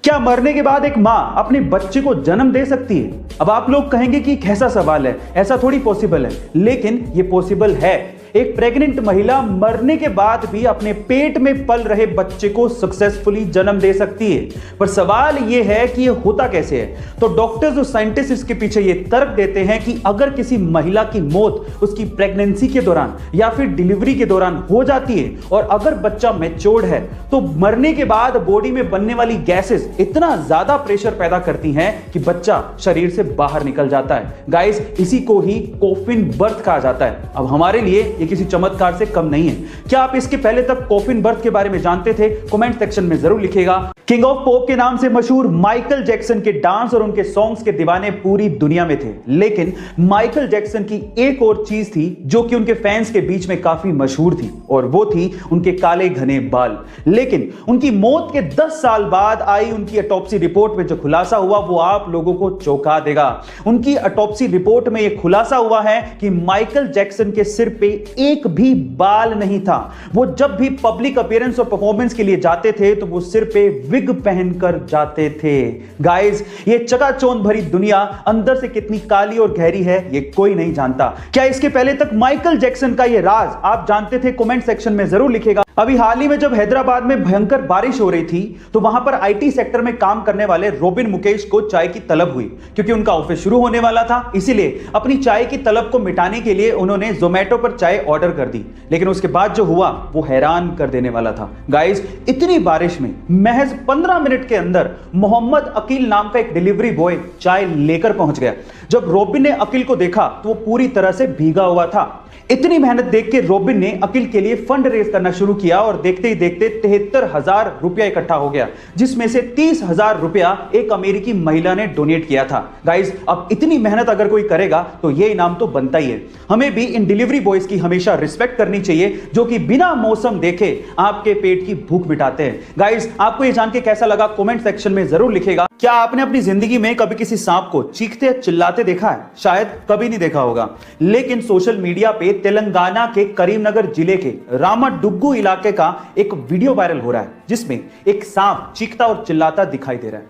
क्या मरने के बाद एक मां अपने बच्चे को जन्म दे सकती है? अब आप लोग कहेंगे कि कैसा सवाल है, ऐसा थोड़ी पॉसिबल है, लेकिन ये पॉसिबल है। एक प्रेग्नेंट महिला मरने के बाद भी अपने पेट में पल रहे बच्चे को सक्सेसफुली जन्म दे सकती है। पर सवाल यह है कि यह होता कैसे है? तो डॉक्टर्स और साइंटिस्ट इसके पीछे यह तर्क देते हैं कि अगर किसी महिला की मौत उसकी प्रेगनेंसी के दौरान या फिर डिलीवरी के दौरान हो जाती है और अगर बच्चा मैच्योर्ड है तो मरने के बाद बॉडी में बनने वाली गैसेस इतना ज्यादा प्रेशर पैदा करती हैं कि बच्चा शरीर से बाहर निकल जाता है। गाइस, इसी को ही कॉफिन बर्थ कहा जाता है। अब हमारे लिए ये किसी चमत्कार से कम नहीं है। क्या आप इसके पहले तक कॉफिन बर्थ के बारे में जानते थे? कमेंट सेक्शन में जरूर लिखिएगा। किंग ऑफ पॉप के नाम से मशहूर माइकल जैक्सन के डांस और उनके सॉन्ग्स के दीवाने पूरी दुनिया में थे, लेकिन माइकल जैक्सन की एक और चीज थी जो कि उनके फैंस के बीच में काफी मशहूर थी, और वो थी उनके काले घने बाल। लेकिन उनकी मौत के 10 साल बाद आई उनकी ऑटोप्सी रिपोर्ट में जो खुलासा हुआ वो आप लोगों को चौंका देगा। उनकी ऑटोप्सी रिपोर्ट में यह खुलासा हुआ है कि माइकल जैक्सन के सिर पे एक भी बाल नहीं था। वो जब भी पब्लिक अपीयरेंस और परफॉर्मेंस के लिए जाते थे तो वो सिर पे विग पहनकर जाते थे। गाइस, ये चकाचौंध भरी दुनिया अंदर से कितनी काली और गहरी है ये कोई नहीं जानता। क्या इसके पहले तक माइकल जैक्सन का ये राज आप जानते थे? कमेंट सेक्शन में जरूर लिखिएगा। अभी हाल ही में जब हैदराबाद में भयंकर बारिश हो रही थी तो वहां पर आईटी सेक्टर में काम करने वाले रोबिन मुकेश को चाय की तलब हुई, क्योंकि उनका ऑफिस शुरू होने वाला था। इसीलिए अपनी चाय की तलब को मिटाने के लिए उन्होंने जोमेटो पर चाय ऑर्डर कर दी। लेकिन उसके बाद जो हुआ वो हैरान कर देने वाला था। गाइस, इतनी बारिश में महज 15 मिनट के अंदर मोहम्मद अकील नाम का एक डिलीवरी बॉय चाय लेकर पहुंच गया। जब रोबिन ने अकील को देखा तो वो पूरी तरह से भीगा हुआ था। इतनी मेहनत देख के रोबिन ने अकील के लिए फंड रेज करना शुरू किया और देखते ही देखते 73,000 रुपया इकट्ठा हो गया, जिसमें से 30,000 रुपया एक अमेरिकी महिला ने डोनेट किया था। गाइस, अब इतनी मेहनत अगर कोई करेगा तो ये इनाम तो बनता ही है। हमें भी इन डिलीवरी बॉयज की हमेशा रिस्पेक्ट करनी चाहिए जो कि बिना मौसम देखे आपके पेट की भूख मिटाते हैं। गाइस, आपको ये जान के कैसा लगा? कमेंट सेक्शन में जरूर लिखिएगा। क्या आपने अपनी जिंदगी में कभी किसी सांप को चीखते चिल्लाते देखा है? शायद कभी नहीं देखा होगा, लेकिन सोशल मीडिया पे तेलंगाना के करीमनगर जिले के रामाडुग्गू इलाके का एक वीडियो वायरल हो रहा है जिसमें एक सांप चीखता और चिल्लाता दिखाई दे रहा है।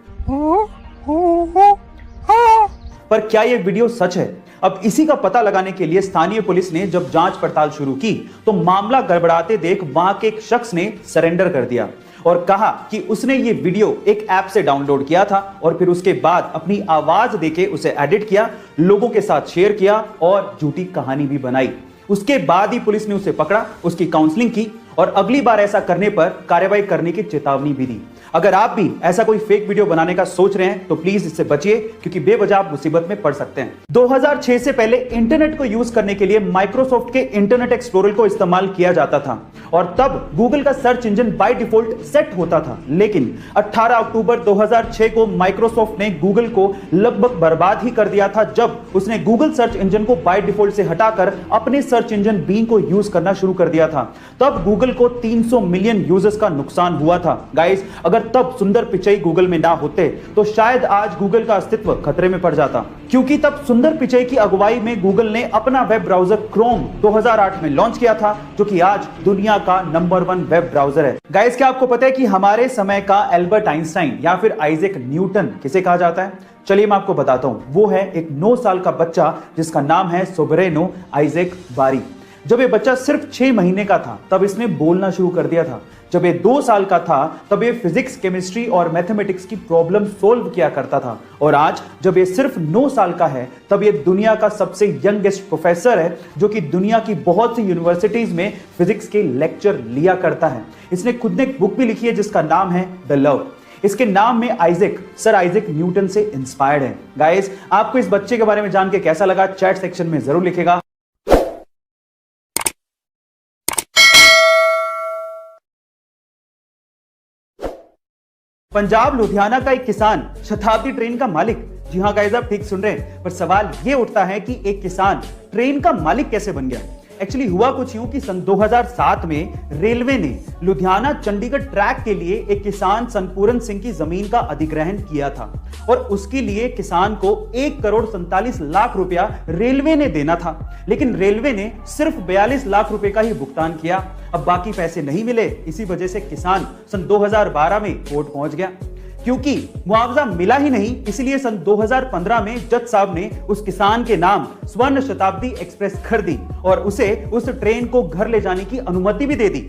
पर क्या यह वीडियो सच है? अब इसी का पता लगाने के लिए स्थानीय पुलिस ने जब जांच पड़ताल शुरू की तो मामला गड़बड़ाते देख वहां के एक शख्स ने सरेंडर कर दिया और कहा कि उसने ये वीडियो एक ऐप से डाउनलोड किया था और फिर उसके बाद अपनी आवाज देके उसे एडिट किया, लोगों के साथ शेयर किया और झूठी कहानी भी बनाई। उसके बाद ही पुलिस ने उसे पकड़ा, उसकी काउंसलिंग की और अगली बार ऐसा करने पर कार्रवाई करने की चेतावनी भी दी। अगर आप भी ऐसा कोई फेक वीडियो बनाने का सोच रहे हैं तो प्लीज इससे बचिए, क्योंकि बेवजह आप मुसीबत में पड़ सकते हैं। 2006 से पहले इंटरनेट को यूज करने के लिए माइक्रोसॉफ्ट के इंटरनेट एक्सप्लोरर को इस्तेमाल किया जाता था और तब गूगल का search engine by default set होता था। लेकिन 18 अक्टूबर 2006 को माइक्रोसॉफ्ट ने गूगल को लगभग बर्बाद ही कर दिया था जब उसने गूगल सर्च इंजन को बाय डिफॉल्ट से हटाकर अपने सर्च इंजन बींग को यूज करना शुरू कर दिया था। तब गूगल को 300 मिलियन यूजर्स का नुकसान हुआ था। गाइस, अगर तब सुंदर पिचई गूगल में ना होते तो शायद आज गूगल का अस्तित्व खतरे में पड़ जाता, क्योंकि तब सुंदर पिचई की अगुवाई में गूगल ने अपना वेब ब्राउजर क्रोम 2008 में लॉन्च किया था, जो कि आज दुनिया का नंबर 1 वेब ब्राउजर है। गाइस, क्या आपको पता है कि हमारे समय का एल्बर्ट आइंस्टाइन या फिर आइजैक न्यूटन किसे कहा जाता है? चलिए मैं आपको बताता हूं। वो है एक 9 साल का बच्चा जिसका नाम है सोबरेनो आइजैक बारी। जब ये बच्चा सिर्फ 6 महीने का था तब इसने बोलना शुरू कर दिया था। जब ये 2 साल का था तब ये फिजिक्स, केमिस्ट्री और मैथमेटिक्स की प्रॉब्लम सोल्व किया करता था, और आज जब ये सिर्फ 9 साल का है तब ये दुनिया का सबसे यंगेस्ट प्रोफेसर है जो कि दुनिया की बहुत सी यूनिवर्सिटीज में फिजिक्स के लेक्चर लिया करता है। इसने खुद ने एक बुक भी लिखी है जिसका नाम है द लव। इसके नाम में आइजैक सर आइजैक न्यूटन से इंस्पायर्ड है। गाइस, आपको इस बच्चे के बारे में जान के कैसा लगा? चैट सेक्शन में जरूर लिखेगा। पंजाब लुधियाना का एक किसान शताब्दी ट्रेन का मालिक। जी हां गाइस, आप ठीक सुन रहे हैं, पर सवाल यह उठता है कि एक किसान ट्रेन का मालिक कैसे बन गया? एक्चुअली हुआ कुछ यूं कि सन 2007 में रेलवे ने लुधियाना चंडीगढ़ ट्रैक के लिए एक किसान सनपूरन सिंह की जमीन का अधिग्रहण किया था और उसके लिए किसान को 1,47,00,000 रुपया रेलवे ने देना था, लेकिन रेलवे ने सिर्फ 42 लाख रुपए का ही भुगतान किया। अब बाकी पैसे नहीं मिले, इसी वजह से किसान सन 2012 में कोर्ट पहुंच गया। क्योंकि मुआवजा मिला ही नहीं, इसलिए सन 2015 में जज साहब ने उस किसान के नाम स्वर्ण शताब्दी एक्सप्रेस खरीदी और उसे उस ट्रेन को घर ले जाने की अनुमति भी दे दी।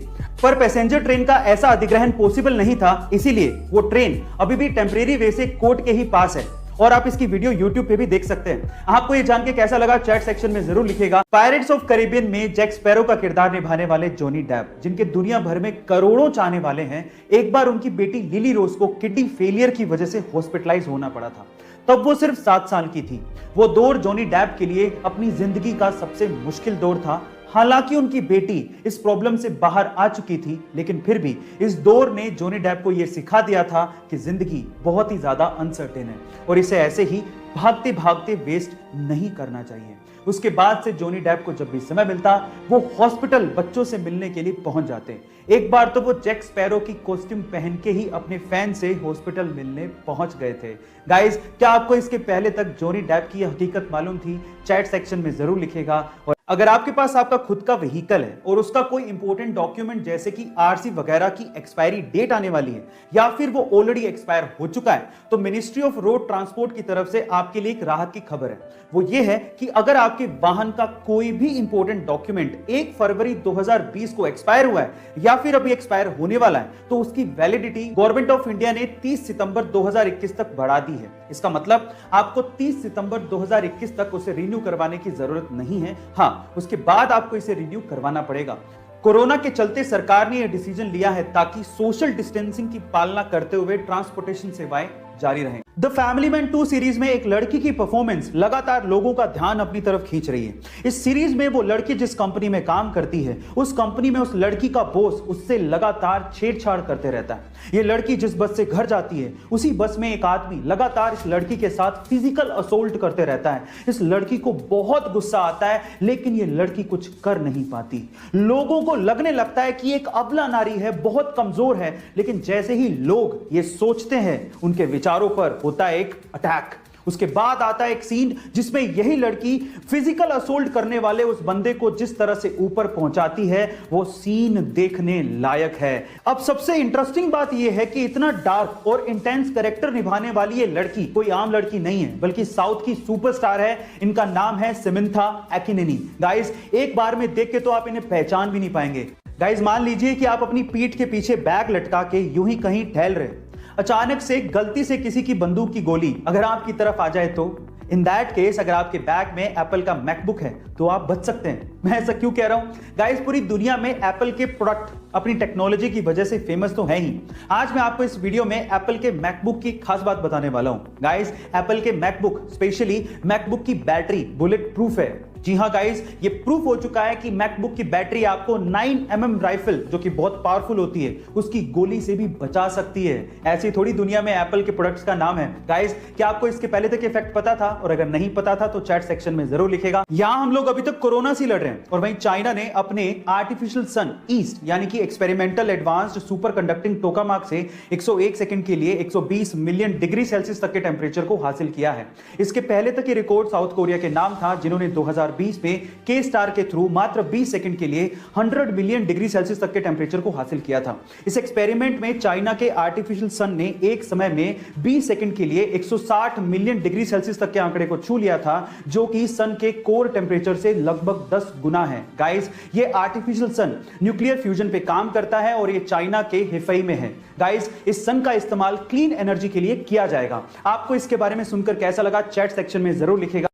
पर पैसेंजर ट्रेन का ऐसा अधिग्रहण पॉसिबल नहीं था, इसीलिए वो ट्रेन अभी भी टेम्परेरी वे से कोर्ट के ही पास है और आप इसकी वीडियो YouTube पे भी देख सकते हैं। आपको ये जान के कैसा लगा चैट सेक्शन में जरूर लिखिएगा। पायरेट्स ऑफ कैरिबियन में जैक स्पैरो का किरदार निभाने वाले जॉनी डेप, जिनके दुनिया भर में करोड़ों चाहने वाले हैं, एक बार उनकी बेटी लिली रोज को किडनी फेलियर की वजह से हॉस्पिटलाइज होना पड़ा था। तब वो सिर्फ 7 साल की थी। वो दौर जॉनी डेप के लिए अपनी जिंदगी का सबसे मुश्किल दौर था। हालांकि उनकी बेटी इस प्रॉब्लम से बाहर आ चुकी थी, लेकिन फिर भी इस दौर ने जॉनी डेप को यह सिखा दिया था कि जिंदगी बहुत ही ज्यादा अनसर्टेन है और इसे ऐसे ही भागते भागते वेस्ट नहीं करना चाहिए। उसके बाद से जॉनी डेप को जब भी समय मिलता वो हॉस्पिटल बच्चों से मिलने के लिए पहुंच जाते। एक बार तो वो जैक स्पैरो की कॉस्ट्यूम पहन के ही अपने फैन से हॉस्पिटल मिलने पहुंच गए थे। गाइस, क्या आपको इसके पहले तक जॉनी डेप की हकीकत मालूम थी? चैट सेक्शन में जरूर लिखेगा। और अगर आपके पास आपका खुद का व्हीकल है और उसका कोई इंपॉर्टेंट डॉक्यूमेंट जैसे कि आरसी वगैरह की एक्सपायरी डेट आने वाली है या फिर वो ऑलरेडी एक्सपायर हो चुका है, तो मिनिस्ट्री ऑफ रोड ट्रांसपोर्ट की तरफ से आपके लिए एक राहत की खबर है। वो ये है कि अगर आपके वाहन का कोई भी इंपॉर्टेंट डॉक्यूमेंट 1 फरवरी 2020 को एक्सपायर हुआ है या फिर अभी एक्सपायर होने वाला है, तो उसकी वैलिडिटी गवर्नमेंट ऑफ इंडिया ने 30 सितंबर 2021 तक बढ़ा दी है। इसका मतलब आपको 30 सितंबर 2021 तक उसे रिन्यू करवाने की जरूरत नहीं है। हाँ, उसके बाद आपको इसे रिन्यू करवाना पड़ेगा। कोरोना के चलते सरकार ने यह डिसीजन लिया है ताकि सोशल डिस्टेंसिंग की पालना करते हुए ट्रांसपोर्टेशन सेवाएं जारी रहें। द फैमिली मैन 2 सीरीज में एक लड़की की परफॉर्मेंस लगातार लोगों का ध्यान अपनी तरफ खींच रही है। इस सीरीज में वो लड़की जिस कंपनी में काम करती है, उस कंपनी में उस लड़की का बॉस उससे लगातार छेड़छाड़ करते रहता है। ये लड़की जिस बस से घर जाती है, उसी बस में एक आदमी लगातार इस लड़की के साथ फिजिकल असोल्ट करते रहता है। इस लड़की को बहुत गुस्सा आता है, लेकिन ये लड़की कुछ कर नहीं पाती। लोगों को लगने लगता है कि एक अबला नारी है, बहुत कमजोर है, लेकिन जैसे ही लोग ये सोचते हैं, उनके विचारों पर होता है एक अटैक। उसके बाद आता है एक सीन जिसमें यही लड़की फिजिकल असोल्ट करने वाले उस बंदे को जिस तरह से ऊपर पहुंचाती है, वो सीन देखने लायक है। अब सबसे इंटरेस्टिंग बात यह है कि इतना डार्क और इंटेंस कैरेक्टर निभाने वाली ये लड़की कोई आम लड़की नहीं है, बल्कि साउथ की सुपरस्टार है। इनका नाम है समंथा अकिनेनी। गाइस, एक बार में देख के तो आप इन्हें पहचान भी नहीं पाएंगे। गाइस, मान लीजिए कि आप अपनी पीठ के पीछे बैग लटका के यूं ही कहीं टहल रहे, अचानक से गलती से किसी की बंदूक की गोली अगर आपकी तरफ आ जाए, तो इन दैट केस अगर आपके बैग में एप्पल का मैकबुक है तो आप बच सकते हैं। मैं ऐसा क्यों कह रहा हूं? गाइस, पूरी दुनिया में एप्पल के प्रोडक्ट अपनी टेक्नोलॉजी की वजह से फेमस तो है ही। आज मैं आपको इस वीडियो में एप्पल के मैकबुक की खास बात बताने वाला हूं। गाइस, एप्पल के मैकबुक, स्पेशली मैकबुक की बैटरी बुलेट प्रूफ है। जी हां गाइस, ये प्रूफ हो चुका है कि मैकबुक की बैटरी आपको 9mm राइफल, जो कि बहुत पावरफुल होती है, उसकी गोली से भी बचा सकती है। ऐसी थोड़ी दुनिया में एप्पल के प्रोडक्ट्स का नाम है। गाइस, क्या आपको इसके पहले तक इफेक्ट पता था? और अगर नहीं पता था तो चैट सेक्शन में जरूर लिखेगा। यहां हम लोग अभी तक कोरोना से लड़ रहे हैं और वहीं चाइना ने अपने आर्टिफिशियल सन ईस्ट यानी कि एक्सपेरिमेंटल एडवांस्ड सुपर कंडक्टिंग टोकामाक से 101 सेकंड के लिए 120 मिलियन डिग्री सेल्सियस तक के टेम्परेचर को हासिल किया है। इसके पहले तक ये रिकॉर्ड साउथ कोरिया के नाम था, जिन्होंने 2020 में के स्टार के थ्रू मात्र 20 सेकंड के लिए 100 मिलियन डिग्री सेल्सियस तक के टेम्परेचर को हासिल किया था। इस एक्सपेरिमेंट में चाइना के आर्टिफिशियल सन ने एक समय में 20 सेकंड के लिए 160 मिलियन डिग्री सेल्सियस तक के आंकड़े को छू लिया था, जो कि सन के कोर टेम्परेचर से लगभग 10 गुना है। गाइस, ये आर्टिफिशियल सन न्यूक्लियर फ्यूजन पे काम करता है और ये चाइना के हिफई में है। गाइस, इस सन का इस्तेमाल क्लीन एनर्जी के लिए किया जाएगा। आपको इसके बारे में सुनकर कैसा लगा? चैट सेक्शन में जरूर लिखेगा।